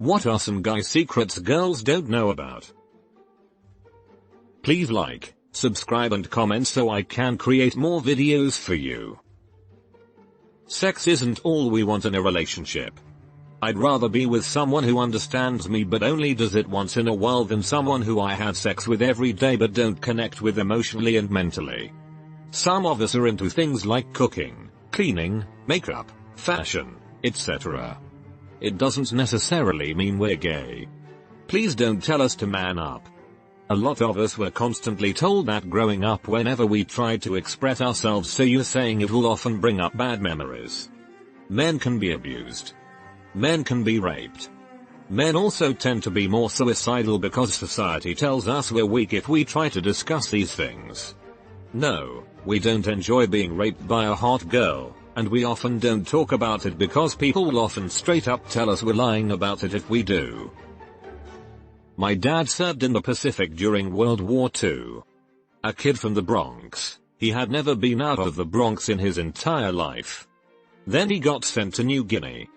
What are some guy secrets girls don't know about? Please like, subscribe and comment so I can create more videos for you. Sex isn't all we want in a relationship. I'd rather be with someone who understands me but only does it once in a while than someone who I have sex with every day but don't connect with emotionally and mentally. Some of us are into things like cooking, cleaning, makeup, fashion, etc. It doesn't necessarily mean we're gay. Please don't tell us to man up. A lot of us were constantly told that growing up whenever we tried to express ourselves, so you're saying it will often bring up bad memories. Men can be abused. Men can be raped. Men also tend to be more suicidal because society tells us we're weak if we try to discuss these things. No, we don't enjoy being raped by a hot girl, and we often don't talk about it because people will often straight up tell us we're lying about it if we do. My dad served in the Pacific during World War II. A kid from the Bronx, he had never been out of the Bronx in his entire life. Then he got sent to New Guinea.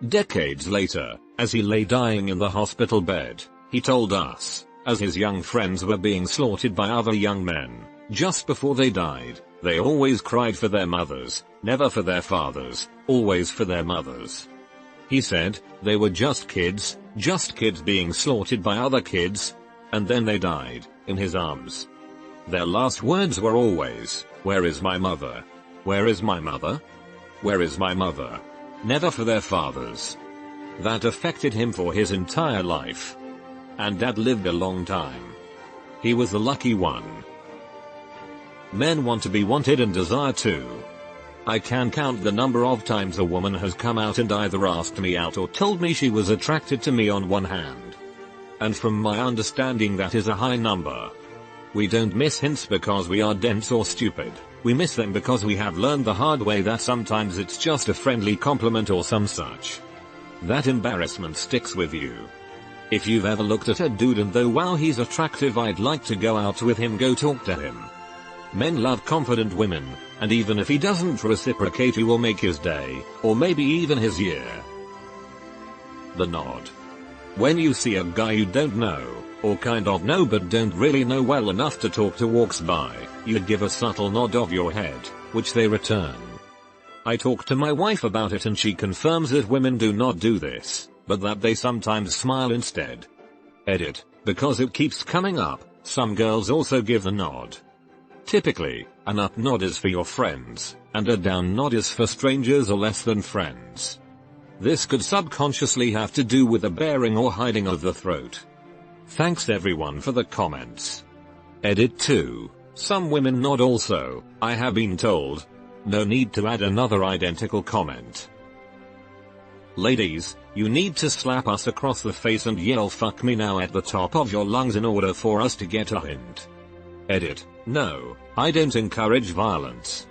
Decades later, as he lay dying in the hospital bed, he told us, as his young friends were being slaughtered by other young men, just before they died, they always cried for their mothers, never for their fathers, always for their mothers. He said, they were just kids being slaughtered by other kids, and then they died, in his arms. Their last words were always, "Where is my mother? Where is my mother? Where is my mother?" Never for their fathers. That affected him for his entire life. And Dad lived a long time. He was the lucky one. Men want to be wanted and desire too. I can count the number of times a woman has come out and either asked me out or told me she was attracted to me on one hand. And from my understanding that is a high number. We don't miss hints because we are dense or stupid. We miss them because we have learned the hard way that sometimes it's just a friendly compliment or some such. That embarrassment sticks with you. If you've ever looked at a dude and though wow he's attractive, I'd like to go out with him, go talk to him. Men love confident women, and even if he doesn't reciprocate you will make his day, or maybe even his year. The nod. When you see a guy you don't know, or kind of know but don't really know well enough to talk to walks by, you give a subtle nod of your head, which they return. I talked to my wife about it and she confirms that women do not do this, but that they sometimes smile instead. Edit, because it keeps coming up, some girls also give the nod. Typically, an up nod is for your friends, and a down nod is for strangers or less than friends. This could subconsciously have to do with a baring or hiding of the throat. Thanks everyone for the comments. Edit 2. Some women nod also, I have been told. No need to add another identical comment. Ladies, you need to slap us across the face and yell "fuck me now" at the top of your lungs in order for us to get a hint. Edit. No, I don't encourage violence.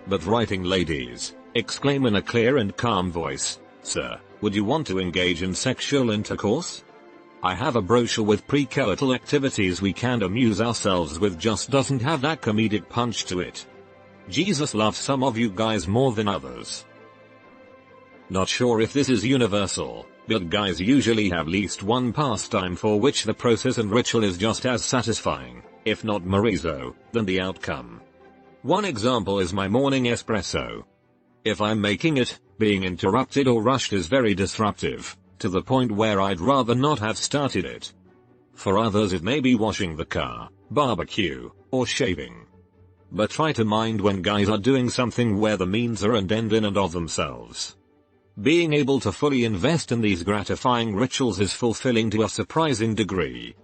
But writing ladies, exclaim in a clear and calm voice, "Sir, would you want to engage in sexual intercourse? I have a brochure with pre-coital activities we can amuse ourselves with, just doesn't have that comedic punch to it. Jesus loves some of you guys more than others." Not sure if this is universal, but guys usually have at least one pastime for which the process and ritual is just as satisfying, if not more so, than the outcome. One example is my morning espresso. If I'm making it, being interrupted or rushed is very disruptive, to the point where I'd rather not have started it. For others it may be washing the car, barbecue, or shaving. But try to mind when guys are doing something where the means are an end in and of themselves. Being able to fully invest in these gratifying rituals is fulfilling to a surprising degree.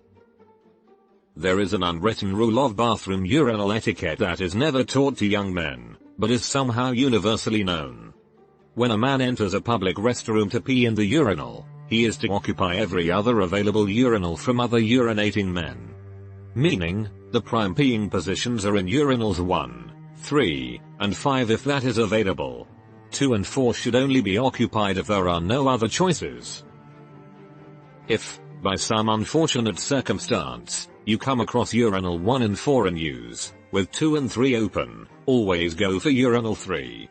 There is an unwritten rule of bathroom urinal etiquette that is never taught to young men, but is somehow universally known. When a man enters a public restroom to pee in the urinal, he is to occupy every other available urinal from other urinating men. Meaning, the prime peeing positions are in urinals 1, 3, and 5 if that is available. 2 and 4 should only be occupied if there are no other choices. If, by some unfortunate circumstance, you come across urinal 1 and 4 in use, with 2 and 3 open, always go for urinal 3.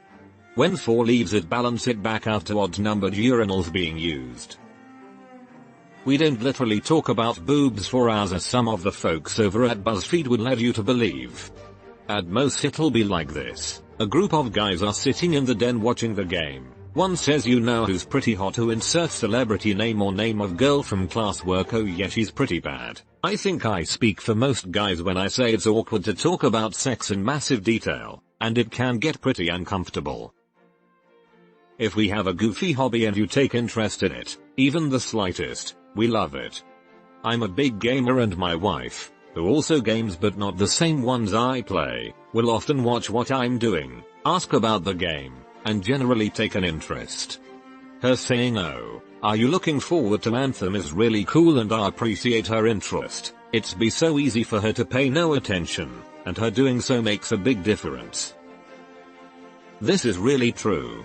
When 4 leaves it, balance it back out to odd numbered urinals being used. We don't literally talk about boobs for hours as some of the folks over at BuzzFeed would lead you to believe. At most it'll be like this. A group of guys are sitting in the den watching the game. One says you know who's pretty hot, who inserts celebrity name or name of girl from class work. Oh yeah, she's pretty bad. I think I speak for most guys when I say it's awkward to talk about sex in massive detail, and it can get pretty uncomfortable. If we have a goofy hobby and you take interest in it, even the slightest, we love it. I'm a big gamer and my wife, who also games but not the same ones I play, will often watch what I'm doing, ask about the game, and generally take an interest. Her saying, "Oh, are you looking forward to Anthem?" is really cool and I appreciate her interest. It's be so easy for her to pay no attention, and her doing so makes a big difference. This is really true.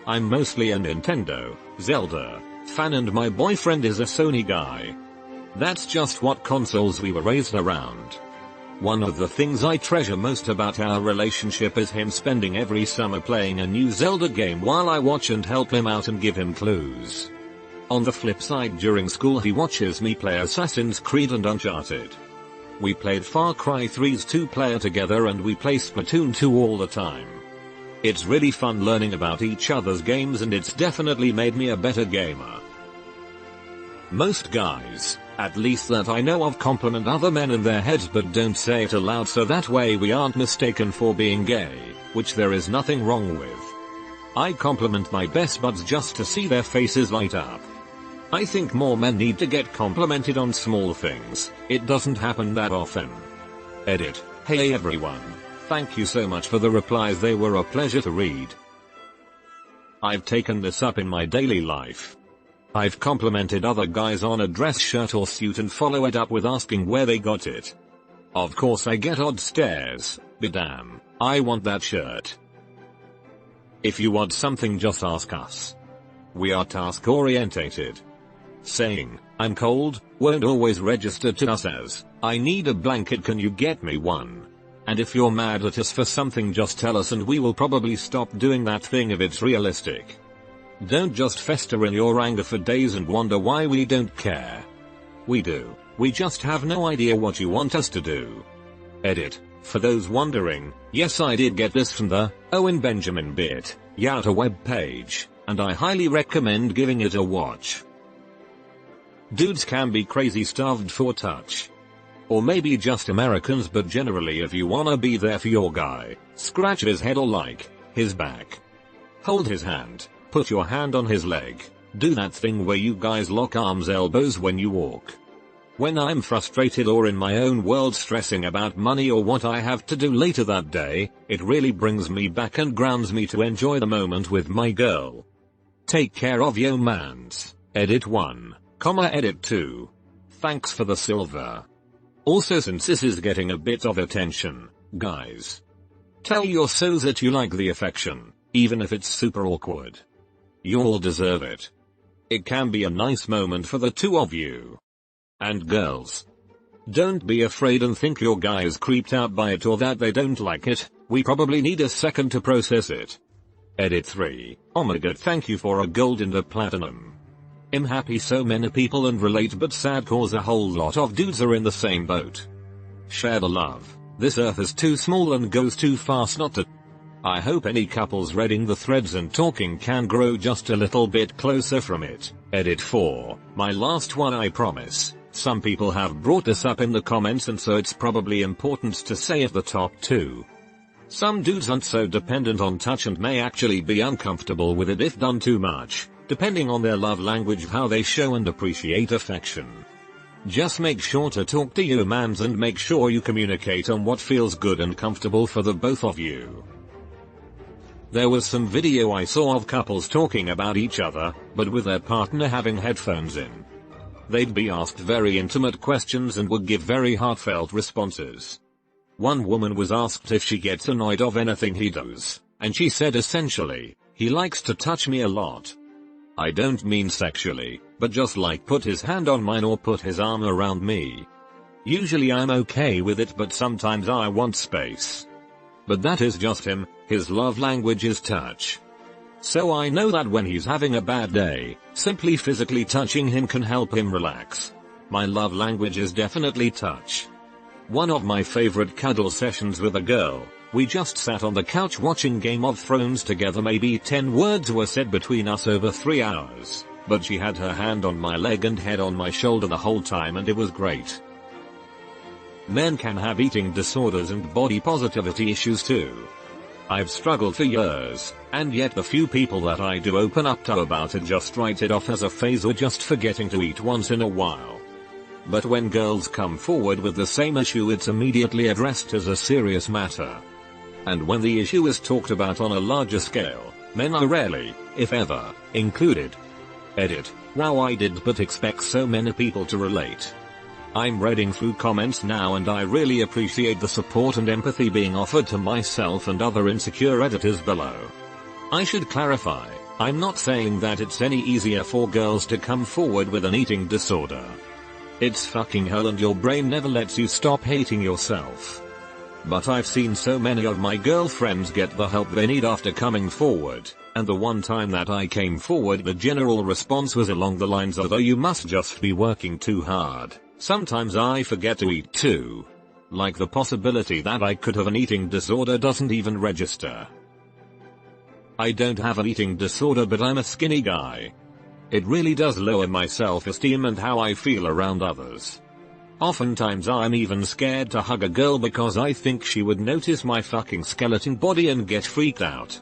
I'm mostly a Nintendo, Zelda fan and my boyfriend is a Sony guy. That's just what consoles we were raised around. One of the things I treasure most about our relationship is him spending every summer playing a new Zelda game while I watch and help him out and give him clues. On the flip side, during school he watches me play Assassin's Creed and Uncharted. We played Far Cry 3's 2-player together and we play Splatoon 2 all the time. It's really fun learning about each other's games and it's definitely made me a better gamer. Most guys, at least that I know of, compliment other men in their heads but don't say it aloud so that way we aren't mistaken for being gay, which there is nothing wrong with. I compliment my best buds just to see their faces light up. I think more men need to get complimented on small things, it doesn't happen that often. Edit. Hey everyone. Thank you so much for the replies, they were a pleasure to read. I've taken this up in my daily life. I've complimented other guys on a dress, shirt or suit and follow it up with asking where they got it. Of course I get odd stares, but damn, I want that shirt. If you want something just ask us. We are task orientated. Saying, "I'm cold," won't always register to us as, "I need a blanket, can you get me one?" And if you're mad at us for something, just tell us and we will probably stop doing that thing if it's realistic. Don't just fester in your anger for days and wonder why we don't care. We do, we just have no idea what you want us to do. Edit. For those wondering, yes, I did get this from the Owen Benjamin bit, Yauta web page, and I highly recommend giving it a watch. Dudes can be crazy starved for touch. Or maybe just Americans, but generally if you wanna be there for your guy, scratch his head or like his back. Hold his hand. Put your hand on his leg. Do that thing where you guys lock arms, elbows when you walk. When I'm frustrated or in my own world stressing about money or what I have to do later that day, it really brings me back and grounds me to enjoy the moment with my girl. Take care of yo mans. Edit 1, edit 2. Thanks for the silver. Also, since this is getting a bit of attention, guys, tell your souls that you like the affection, even if it's super awkward. You all deserve it. It can be a nice moment for the two of you. And girls, don't be afraid and think your guy is creeped out by it or that they don't like it, we probably need a second to process it. Edit 3, oh my god, thank you for a gold and a platinum. I'm happy so many people and relate, but sad cause a whole lot of dudes are in the same boat. Share the love, this earth is too small and goes too fast not to. I hope any couples reading the threads and talking can grow just a little bit closer from it. Edit 4, my last one, I promise. Some people have brought this up in the comments and so it's probably important to say at the top too. Some dudes aren't so dependent on touch and may actually be uncomfortable with it if done too much, depending on their love language, how they show and appreciate affection. Just make sure to talk to your mans and make sure you communicate on what feels good and comfortable for the both of you. There was some video I saw of couples talking about each other, but with their partner having headphones in. They'd be asked very intimate questions and would give very heartfelt responses. One woman was asked if she gets annoyed of anything he does, and she said essentially, "He likes to touch me a lot. I don't mean sexually, but just like put his hand on mine or put his arm around me. Usually I'm okay with it, but sometimes I want space. But that is just him, his love language is touch." So I know that when he's having a bad day, simply physically touching him can help him relax. My love language is definitely touch. One of my favorite cuddle sessions with a girl, we just sat on the couch watching Game of Thrones together. Maybe 10 words were said between us over 3 hours, but she had her hand on my leg and head on my shoulder the whole time, and it was great. Men can have eating disorders and body positivity issues too. I've struggled for years, and yet the few people that I do open up to about it just write it off as a phase or just forgetting to eat once in a while. But when girls come forward with the same issue, it's immediately addressed as a serious matter. And when the issue is talked about on a larger scale, men are rarely, if ever, included. Edit. Wow, I did but expect so many people to relate. I'm reading through comments now and I really appreciate the support and empathy being offered to myself and other insecure editors below. I should clarify, I'm not saying that it's any easier for girls to come forward with an eating disorder. It's fucking hell and your brain never lets you stop hating yourself. But I've seen so many of my girlfriends get the help they need after coming forward, and the one time that I came forward the general response was along the lines of, "Oh, you must just be working too hard. Sometimes I forget to eat too." Like the possibility that I could have an eating disorder doesn't even register. I don't have an eating disorder, but I'm a skinny guy. It really does lower my self-esteem and how I feel around others. Oftentimes I'm even scared to hug a girl because I think she would notice my fucking skeleton body and get freaked out.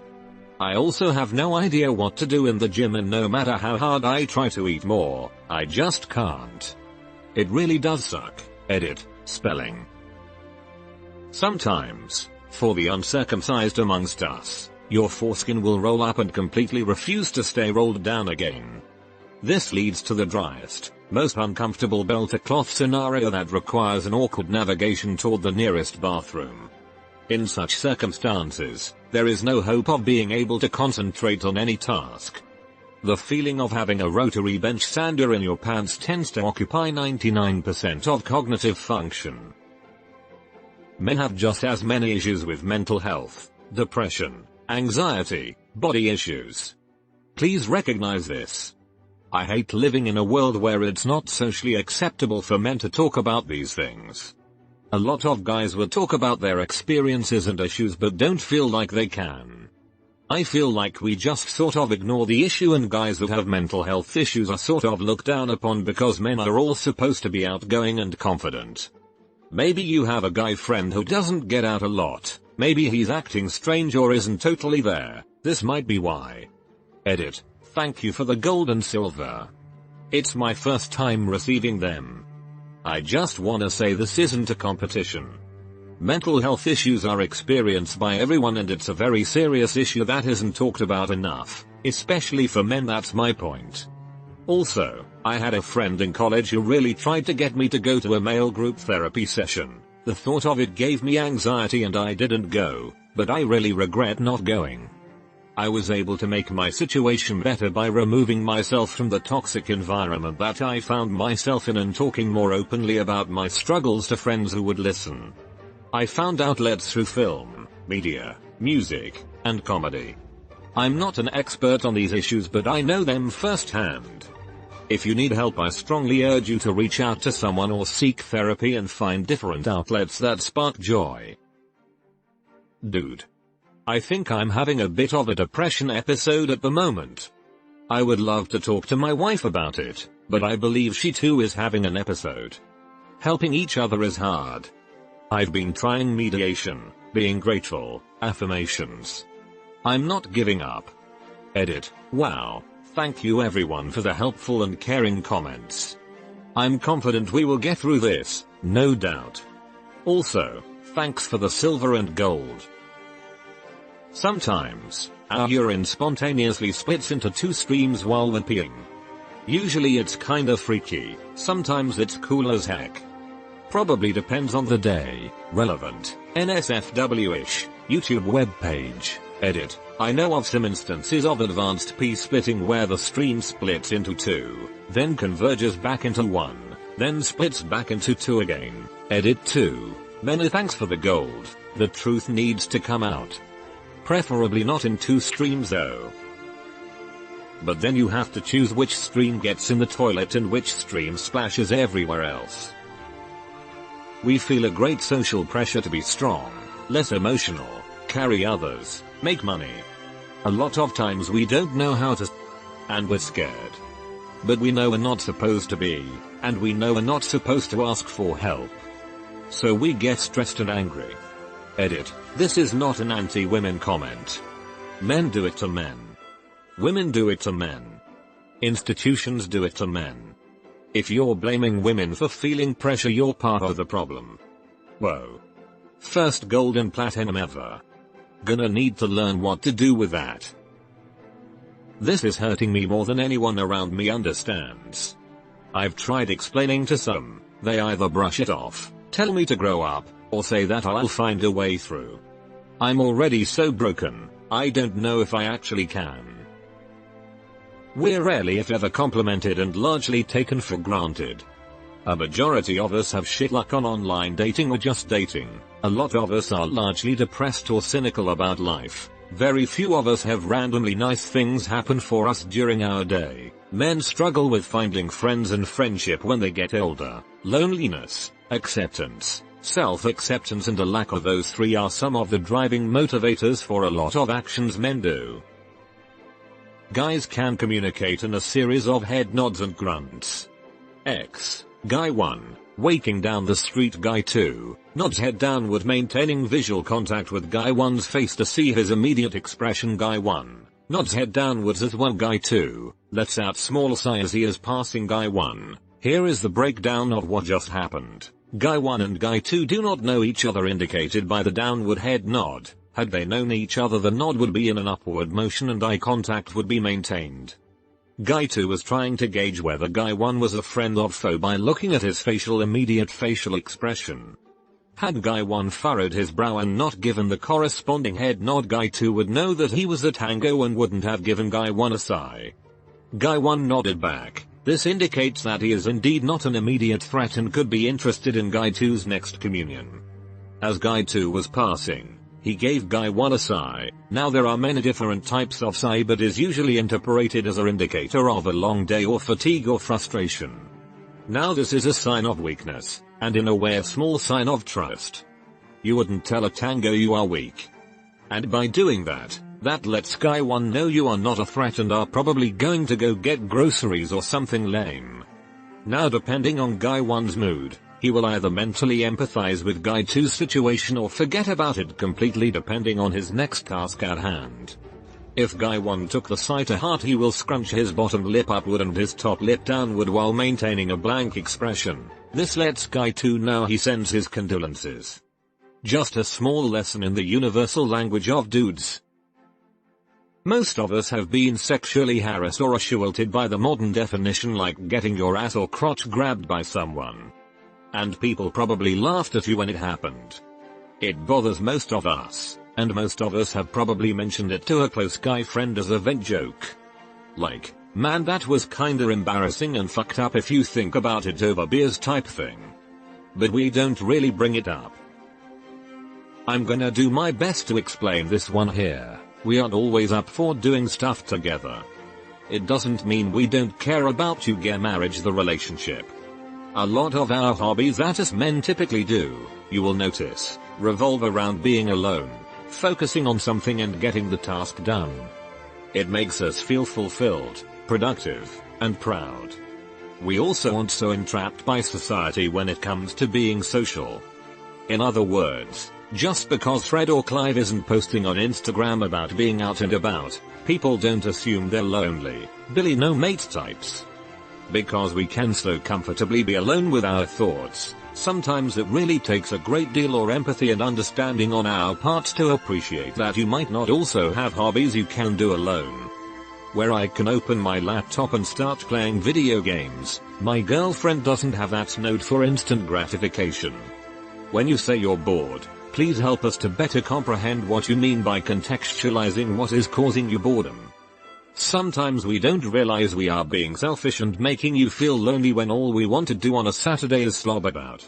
I also have no idea what to do in the gym, and no matter how hard I try to eat more, I just can't. It really does suck. Edit. Spelling. Sometimes, for the uncircumcised amongst us, your foreskin will roll up and completely refuse to stay rolled down again. This leads to the driest, most uncomfortable belt-to-cloth scenario that requires an awkward navigation toward the nearest bathroom. In such circumstances, there is no hope of being able to concentrate on any task. The feeling of having a rotary bench sander in your pants tends to occupy 99% of cognitive function. Men have just as many issues with mental health, depression, anxiety, body issues. Please recognize this. I hate living in a world where it's not socially acceptable for men to talk about these things. A lot of guys will talk about their experiences and issues but don't feel like they can. I feel like we just sort of ignore the issue, and guys that have mental health issues are sort of looked down upon because men are all supposed to be outgoing and confident. Maybe you have a guy friend who doesn't get out a lot. Maybe he's acting strange or isn't totally there. This might be why. Edit. Thank you for the gold and silver. It's my first time receiving them. I just wanna say this isn't a competition. Mental health issues are experienced by everyone, and it's a very serious issue that isn't talked about enough, especially for men. That's my point. Also, I had a friend in college who really tried to get me to go to a male group therapy session. The thought of it gave me anxiety and I didn't go, but I really regret not going. I was able to make my situation better by removing myself from the toxic environment that I found myself in and talking more openly about my struggles to friends who would listen. I found outlets through film, media, music, and comedy. I'm not an expert on these issues, but I know them firsthand. If you need help, I strongly urge you to reach out to someone or seek therapy and find different outlets that spark joy. Dude. I think I'm having a bit of a depression episode at the moment. I would love to talk to my wife about it, but I believe she too is having an episode. Helping each other is hard. I've been trying mediation, being grateful, affirmations. I'm not giving up. Edit. Wow. Thank you everyone for the helpful and caring comments. I'm confident we will get through this, no doubt. Also, thanks for the silver and gold. Sometimes, our urine spontaneously splits into 2 streams while we're peeing. Usually it's kinda freaky, sometimes it's cool as heck. Probably depends on the day. Relevant, NSFW-ish, YouTube webpage. Edit. I know of some instances of advanced pee splitting where the stream splits into 2, then converges back into 1, then splits back into 2 again. Edit 2. Many thanks for the gold. The truth needs to come out. Preferably not in 2 streams though. But then you have to choose which stream gets in the toilet and which stream splashes everywhere else. We feel a great social pressure to be strong, less emotional, carry others, make money. A lot of times we don't know how to, and we're scared. But we know we're not supposed to be, and we know we're not supposed to ask for help. So we get stressed and angry. Edit. This is not an anti-women comment. Men do it to men. Women do it to men. Institutions do it to men. If you're blaming women for feeling pressure, you're part of the problem. Whoa. First gold and platinum ever. Gonna need to learn what to do with that. This is hurting me more than anyone around me understands. I've tried explaining to some, they either brush it off, tell me to grow up, or say that I'll find a way through. I'm already so broken, I don't know if I actually can. We're rarely if ever complimented and largely taken for granted. A majority of us have shit luck on online dating or just dating. A lot of us are largely depressed or cynical about life. Very few of us have randomly nice things happen for us during our day. Men struggle with finding friends and friendship when they get older. Loneliness, acceptance, self-acceptance and a lack of those three are some of the driving motivators for a lot of actions men do. Guys can communicate in a series of head nods and grunts. X. Guy 1. Waking down the street. Guy 2. Nods head downward, maintaining visual contact with Guy 1's face to see his immediate expression. Guy 1. Nods head downwards as well. Guy 2. Lets out small sigh as he is passing Guy 1. Here is the breakdown of what just happened. Guy 1 and Guy 2 do not know each other, indicated by the downward head nod. Had they known each other, the nod would be in an upward motion and eye contact would be maintained. Guy 2 was trying to gauge whether Guy 1 was a friend or foe by looking at his immediate facial expression. Had Guy 1 furrowed his brow and not given the corresponding head nod, Guy 2 would know that he was a tango and wouldn't have given Guy 1 a sigh. Guy 1 nodded back. This indicates that he is indeed not an immediate threat and could be interested in Guy 2's next communion. As Guy 2 was passing, he gave Guy 1 a sigh. Now there are many different types of sigh, but is usually interpreted as an indicator of a long day or fatigue or frustration. Now this is a sign of weakness, and in a way a small sign of trust. You wouldn't tell a tango you are weak. And by doing that, that lets Guy 1 know you are not a threat and are probably going to go get groceries or something lame. Now depending on Guy 1's mood, he will either mentally empathize with Guy 2's situation or forget about it completely, depending on his next task at hand. If Guy 1 took the sigh to heart, he will scrunch his bottom lip upward and his top lip downward while maintaining a blank expression. This lets Guy 2 know he sends his condolences. Just a small lesson in the universal language of dudes. Most of us have been sexually harassed or assaulted by the modern definition, like getting your ass or crotch grabbed by someone. And people probably laughed at you when it happened. It bothers most of us, and most of us have probably mentioned it to a close guy friend as a vent joke. Like, man, that was kinda embarrassing and fucked up if you think about it over beers type thing. But we don't really bring it up. I'm gonna do my best to explain this one here. We aren't always up for doing stuff together. It doesn't mean we don't care about you, get marriage, the relationship. A lot of our hobbies that us men typically do, you will notice, revolve around being alone, focusing on something and getting the task done. It makes us feel fulfilled, productive, and proud. We also aren't so entrapped by society when it comes to being social. In other words, just because Fred or Clive isn't posting on Instagram about being out and about, people don't assume they're lonely, Billy no mate types. Because we can so comfortably be alone with our thoughts, sometimes it really takes a great deal of empathy and understanding on our parts to appreciate that you might not also have hobbies you can do alone. Where I can open my laptop and start playing video games, my girlfriend doesn't have that node for instant gratification. When you say you're bored, please help us to better comprehend what you mean by contextualizing what is causing you boredom. Sometimes we don't realize we are being selfish and making you feel lonely when all we want to do on a Saturday is slob about.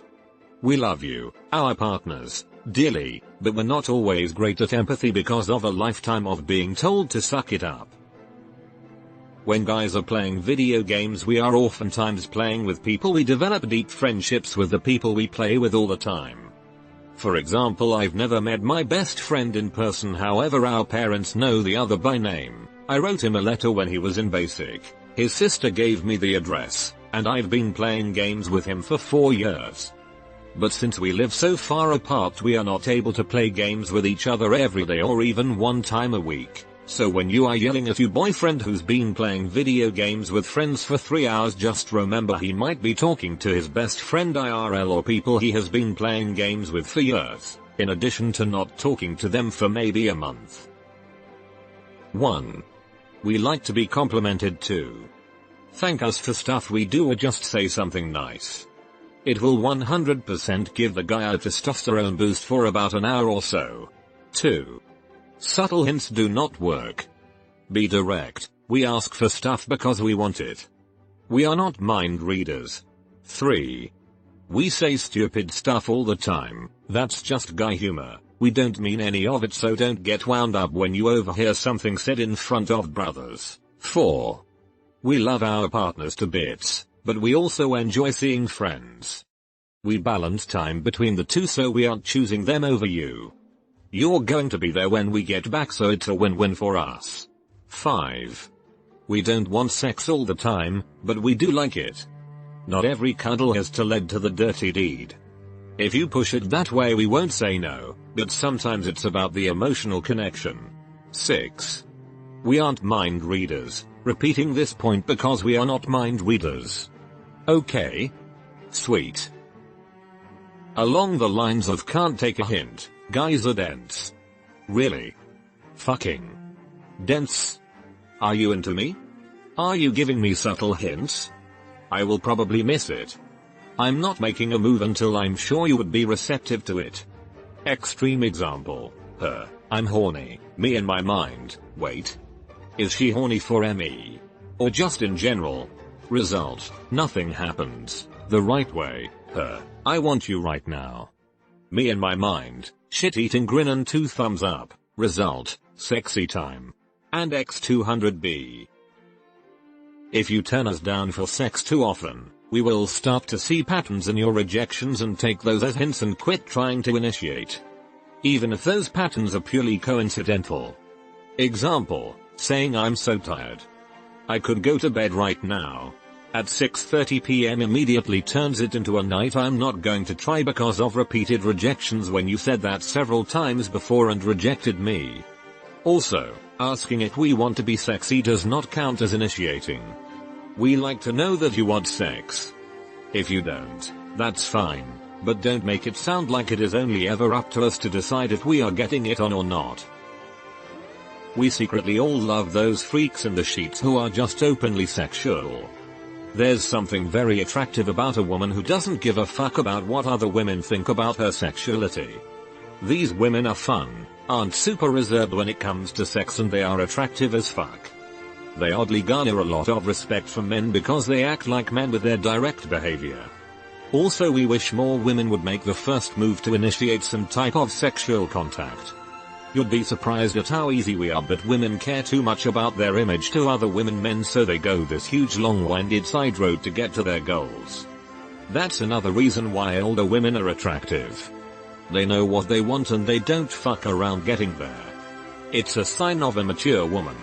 We love you, our partners, dearly, but we're not always great at empathy because of a lifetime of being told to suck it up. When guys are playing video games, we are oftentimes playing with people we develop deep friendships with, the people we play with all the time. For example, I've never met my best friend in person, however our parents know the other by name. I wrote him a letter when he was in basic. His sister gave me the address, and I've been playing games with him for 4 years. But since we live so far apart, we are not able to play games with each other every day or even one time a week. So when you are yelling at your boyfriend who's been playing video games with friends for 3 hours, just remember he might be talking to his best friend IRL or people he has been playing games with for years, in addition to not talking to them for maybe a month. 1. We like to be complimented too. Thank us for stuff we do or just say something nice. It will 100% give the guy a testosterone boost for about an hour or so. 2. Subtle hints do not work. Be direct. We ask for stuff because we want it. We are not mind readers. 3. We say stupid stuff all the time. That's just guy humor. We don't mean any of it, so don't get wound up when you overhear something said in front of brothers. 4. We love our partners to bits, but we also enjoy seeing friends. We balance time between the two, so we aren't choosing them over you. You're going to be there when we get back, so it's a win-win for us. 5. We don't want sex all the time, but we do like it. Not every cuddle has to lead to the dirty deed. If you push it that way, we won't say no, but sometimes it's about the emotional connection. 6. We aren't mind readers, repeating this point because we are not mind readers. Okay? Sweet. Along the lines of can't take a hint, guys are dense. Really? Fucking dense? Are you into me? Are you giving me subtle hints? I will probably miss it. I'm not making a move until I'm sure you would be receptive to it. Extreme example. Her. I'm horny. Me in my mind. Wait. Is she horny for me? Or just in general? Result. Nothing happens. The right way. Her. I want you right now. Me in my mind. Shit-eating grin and 2 thumbs up. Result. Sexy time. And X200B. If you turn us down for sex too often, we will start to see patterns in your rejections and take those as hints and quit trying to initiate. Even if those patterns are purely coincidental. Example, saying I'm so tired. I could go to bed right now. At 6:30 p.m. immediately turns it into a night I'm not going to try because of repeated rejections when you said that several times before and rejected me. Also, asking if we want to be sexy does not count as initiating. We like to know that you want sex. If you don't, that's fine, but don't make it sound like it is only ever up to us to decide if we are getting it on or not. We secretly all love those freaks in the sheets who are just openly sexual. There's something very attractive about a woman who doesn't give a fuck about what other women think about her sexuality. These women are fun, aren't super reserved when it comes to sex, and they are attractive as fuck. They oddly garner a lot of respect from men because they act like men with their direct behavior. Also, we wish more women would make the first move to initiate some type of sexual contact. You'd be surprised at how easy we are, but women care too much about their image to other women men, so they go this huge long-winded side road to get to their goals. That's another reason why older women are attractive. They know what they want and they don't fuck around getting there. It's a sign of a mature woman.